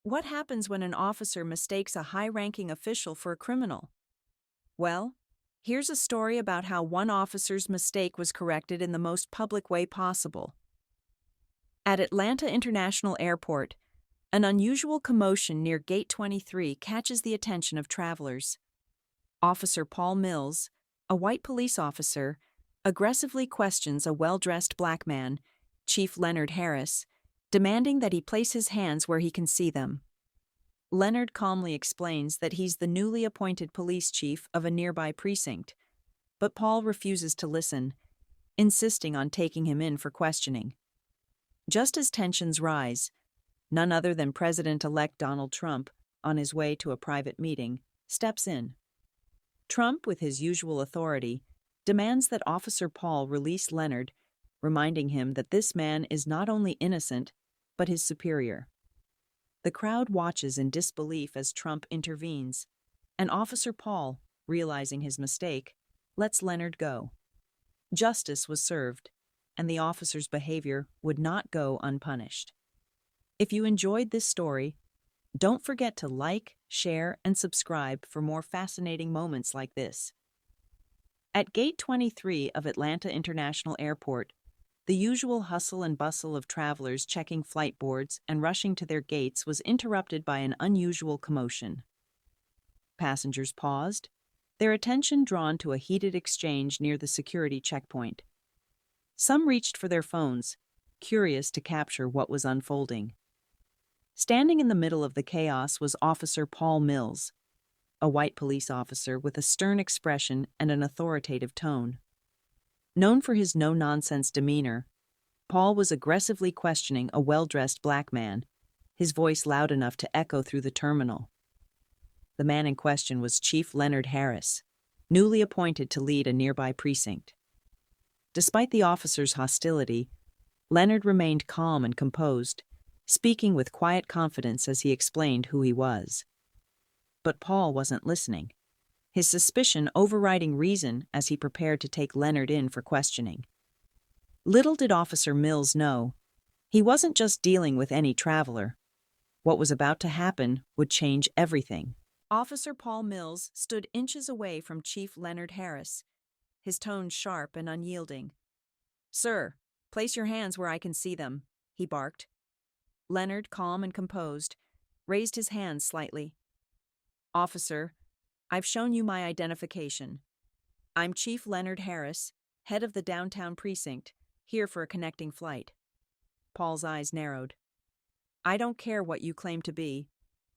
What happens when an officer mistakes a high-ranking official for a criminal? Well, here's a story about how one officer's mistake was corrected in the most public way possible. At Atlanta International Airport, an unusual commotion near Gate 23 catches the attention of travelers. Officer Paul Mills, a white police officer, aggressively questions a well-dressed black man, Chief Leonard Harris, demanding that he place his hands where he can see them. Leonard calmly explains that he's the newly appointed police chief of a nearby precinct, but Paul refuses to listen, insisting on taking him in for questioning. Just as tensions rise, none other than President-elect Donald Trump, on his way to a private meeting, steps in. Trump, with his usual authority, demands that Officer Paul release Leonard, reminding him that this man is not only innocent, but his superior. The crowd watches in disbelief as Trump intervenes, and Officer Paul, realizing his mistake, lets Leonard go. Justice was served, and the officer's behavior would not go unpunished. If you enjoyed this story, don't forget to like, share, and subscribe for more fascinating moments like this. At Gate 23 of Atlanta International Airport, the usual hustle and bustle of travelers checking flight boards and rushing to their gates was interrupted by an unusual commotion. Passengers paused, their attention drawn to a heated exchange near the security checkpoint. Some reached for their phones, curious to capture what was unfolding. Standing in the middle of the chaos was Officer Paul Mills, a white police officer with a stern expression and an authoritative tone. Known for his no-nonsense demeanor, Paul was aggressively questioning a well-dressed black man, his voice loud enough to echo through the terminal. The man in question was Chief Leonard Harris, newly appointed to lead a nearby precinct. Despite the officer's hostility, Leonard remained calm and composed, speaking with quiet confidence as he explained who he was. But Paul wasn't listening, his suspicion overriding reason as he prepared to take Leonard in for questioning. Little did Officer Mills know, he wasn't just dealing with any traveler. What was about to happen would change everything. Officer Paul Mills stood inches away from Chief Leonard Harris, his tone sharp and unyielding. "Sir, place your hands where I can see them," he barked. Leonard, calm and composed, raised his hands slightly. "Officer, I've shown you my identification. I'm Chief Leonard Harris, head of the downtown precinct, here for a connecting flight." Paul's eyes narrowed. "I don't care what you claim to be.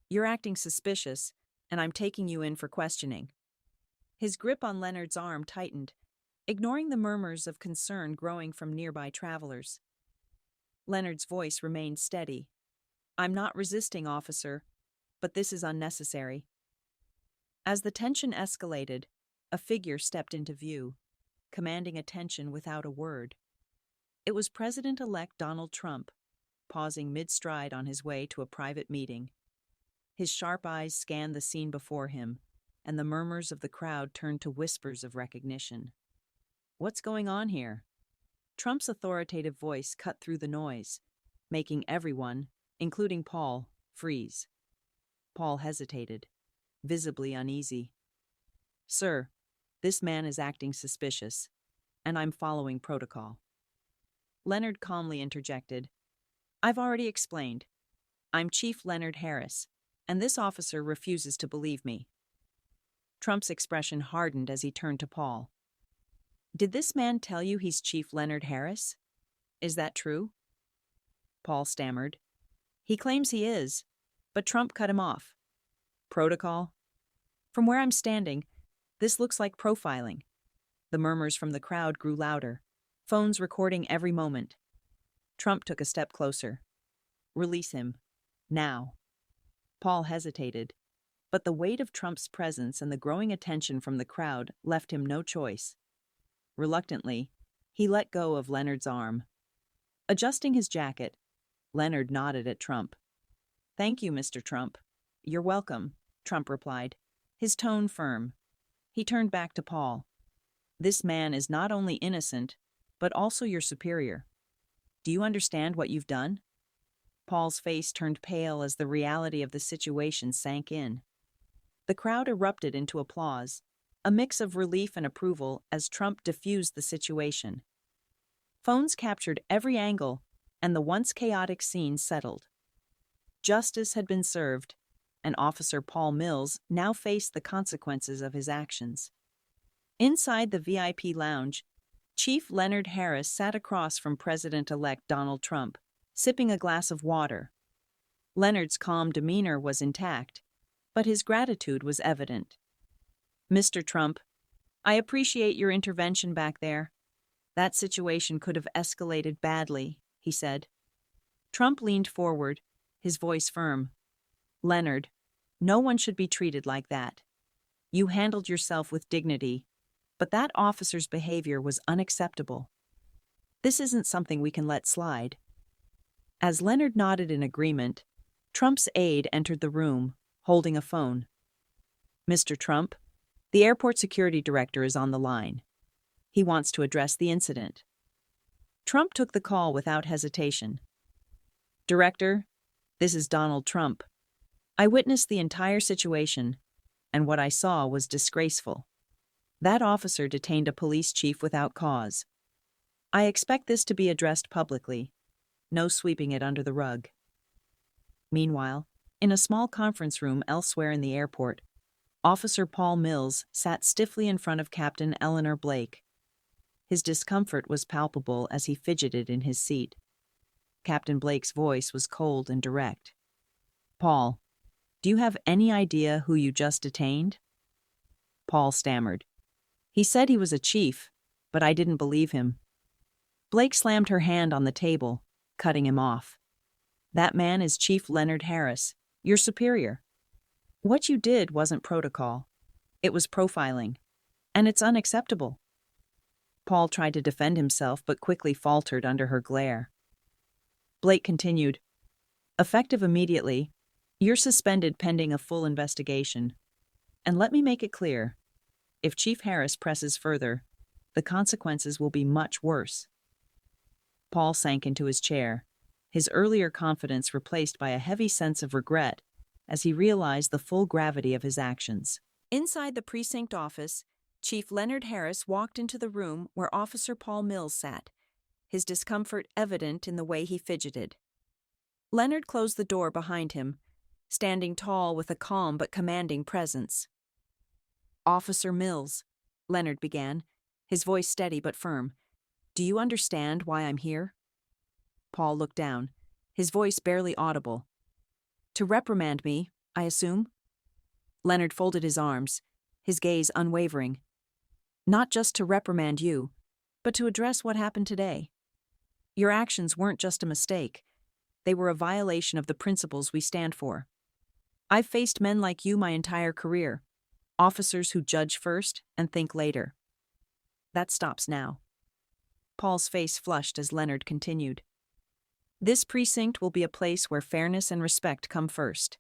You're acting suspicious, and I'm taking you in for questioning." His grip on Leonard's arm tightened, ignoring the murmurs of concern growing from nearby travelers. Leonard's voice remained steady. "I'm not resisting, officer, but this is unnecessary." As the tension escalated, a figure stepped into view, commanding attention without a word. It was President-elect Donald Trump, pausing mid-stride on his way to a private meeting. His sharp eyes scanned the scene before him, and the murmurs of the crowd turned to whispers of recognition. "What's going on here?" Trump's authoritative voice cut through the noise, making everyone, including Paul, freeze. Paul hesitated, visibly uneasy. "Sir, this man is acting suspicious, and I'm following protocol." Leonard calmly interjected, "I've already explained. I'm Chief Leonard Harris, and this officer refuses to believe me." Trump's expression hardened as he turned to Paul. "Did this man tell you he's Chief Leonard Harris? Is that true?" Paul stammered. "He claims he is, but Trump cut him off." "Protocol? From where I'm standing, this looks like profiling." The murmurs from the crowd grew louder, phones recording every moment. Trump took a step closer. "Release him. Now." Paul hesitated, but the weight of Trump's presence and the growing attention from the crowd left him no choice. Reluctantly, he let go of Leonard's arm. Adjusting his jacket, Leonard nodded at Trump. "Thank you, Mr. Trump." "You're welcome," Trump replied, his tone firm. He turned back to Paul. "This man is not only innocent, but also your superior. Do you understand what you've done?" Paul's face turned pale as the reality of the situation sank in. The crowd erupted into applause, a mix of relief and approval as Trump diffused the situation. Phones captured every angle, and the once chaotic scene settled. Justice had been served, and Officer Paul Mills now faced the consequences of his actions. Inside the VIP lounge, Chief Leonard Harris sat across from President-elect Donald Trump, sipping a glass of water. Leonard's calm demeanor was intact, but his gratitude was evident. "Mr. Trump, I appreciate your intervention back there. That situation could have escalated badly," he said. Trump leaned forward, his voice firm. "Leonard, no one should be treated like that. You handled yourself with dignity, but that officer's behavior was unacceptable. This isn't something we can let slide." As Leonard nodded in agreement, Trump's aide entered the room, holding a phone. "Mr. Trump, the airport security director is on the line. He wants to address the incident." Trump took the call without hesitation. "Director, this is Donald Trump. I witnessed the entire situation, and what I saw was disgraceful. That officer detained a police chief without cause. I expect this to be addressed publicly. No sweeping it under the rug." Meanwhile, in a small conference room elsewhere in the airport, Officer Paul Mills sat stiffly in front of Captain Eleanor Blake. His discomfort was palpable as he fidgeted in his seat. Captain Blake's voice was cold and direct. "Paul, do you have any idea who you just detained?" Paul stammered. "He said he was a chief, but I didn't believe him." Blake slammed her hand on the table, cutting him off. "That man is Chief Leonard Harris, your superior. What you did wasn't protocol. It was profiling, and it's unacceptable." Paul tried to defend himself but quickly faltered under her glare. Blake continued, "Effective immediately, you're suspended pending a full investigation. And let me make it clear, if Chief Harris presses further, the consequences will be much worse." Paul sank into his chair, his earlier confidence replaced by a heavy sense of regret as he realized the full gravity of his actions. Inside the precinct office, Chief Leonard Harris walked into the room where Officer Paul Mills sat, his discomfort evident in the way he fidgeted. Leonard closed the door behind him, standing tall with a calm but commanding presence. "Officer Mills," Leonard began, his voice steady but firm, "do you understand why I'm here?" Paul looked down, his voice barely audible. "To reprimand me, I assume?" Leonard folded his arms, his gaze unwavering. "Not just to reprimand you, but to address what happened today. Your actions weren't just a mistake. They were a violation of the principles we stand for. I've faced men like you my entire career, officers who judge first and think later. That stops now." Paul's face flushed as Leonard continued. "This precinct will be a place where fairness and respect come first.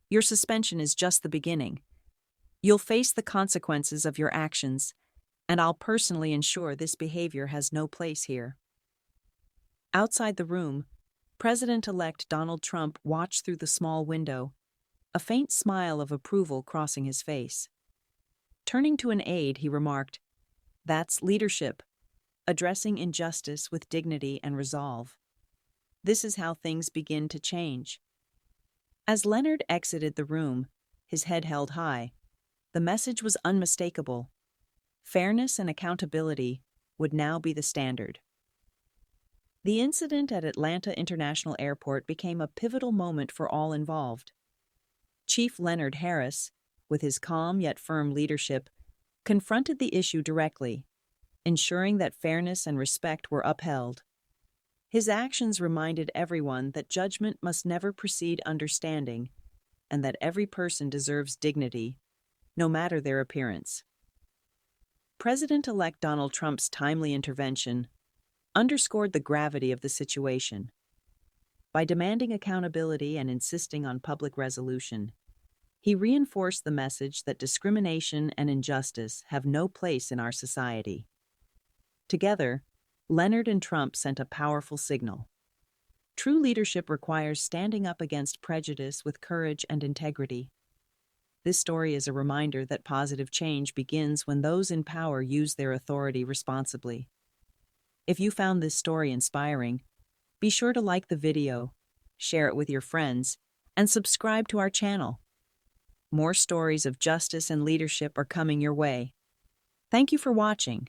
Your suspension is just the beginning. You'll face the consequences of your actions, and I'll personally ensure this behavior has no place here." Outside the room, President-elect Donald Trump watched through the small window, a faint smile of approval crossing his face. Turning to an aide, he remarked, "That's leadership, addressing injustice with dignity and resolve. This is how things begin to change." As Leonard exited the room, his head held high, the message was unmistakable. Fairness and accountability would now be the standard. The incident at Atlanta International Airport became a pivotal moment for all involved. Chief Leonard Harris, with his calm yet firm leadership, confronted the issue directly, ensuring that fairness and respect were upheld. His actions reminded everyone that judgment must never precede understanding, and that every person deserves dignity, no matter their appearance. President-elect Donald Trump's timely intervention underscored the gravity of the situation. By demanding accountability and insisting on public resolution, he reinforced the message that discrimination and injustice have no place in our society. Together, Leonard and Trump sent a powerful signal. True leadership requires standing up against prejudice with courage and integrity. This story is a reminder that positive change begins when those in power use their authority responsibly. If you found this story inspiring, be sure to like the video, share it with your friends, and subscribe to our channel. More stories of justice and leadership are coming your way. Thank you for watching.